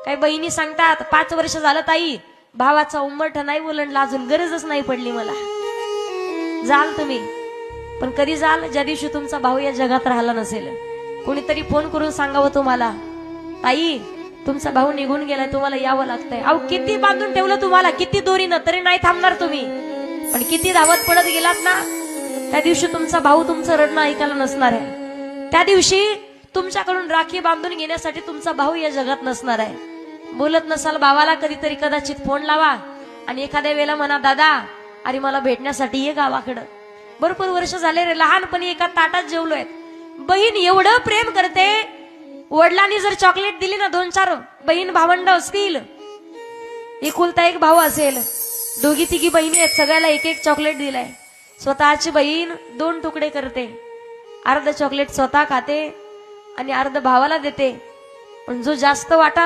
काही बहिणी सांगतात 5 वर्ष झालं ताई भावाचा उंबरठा नाही ओलांडला, अजून गरजच नाही पडली मला. जाल तुम्ही, पण कधी जाल ज्या दिवशी तुमचा भाऊ या जगात राहिला नसेल. कोणीतरी फोन करून सांगावं तुम्हाला, ताई तुमचा भाऊ निघून गेलाय, तुम्हाला यावं लागतंय. अहो किती बांधून ठेवलं तुम्हाला, किती दोरीनं, तरी नाही थांबणार तुम्ही. पण किती धावत पडत गेलात ना, त्या दिवशी तुमचा भाऊ तुमचं रडणं ऐकायला नसणार आहे. त्या दिवशी तुमच्याकडून राखी बांधून घेण्यासाठी तुमचा भाऊ या जगात नसणार आहे. बोलत नसाल भावाला, कधीतरी कदाचित फोन लावा आणि एखाद्या वेळेला म्हणा, दादा अरे मला भेटण्यासाठी ये गावाकडं. भरपूर वर्ष झाले रे, लहानपणी एका ताटात जेवलोय. बहीण एवढं प्रेम करते, वडिलांनी जर चॉकलेट दिली ना, 2-4 बहीण भावंड असतील, एकुलता एक भाऊ असेल, 2-3 बहिणी आहेत, सगळ्याला एक चॉकलेट दिलाय. स्वतःची बहीण 2 तुकडे करते, अर्ध चॉकलेट स्वतः खाते आणि अर्ध भावाला देते. पण जो जास्त वाटा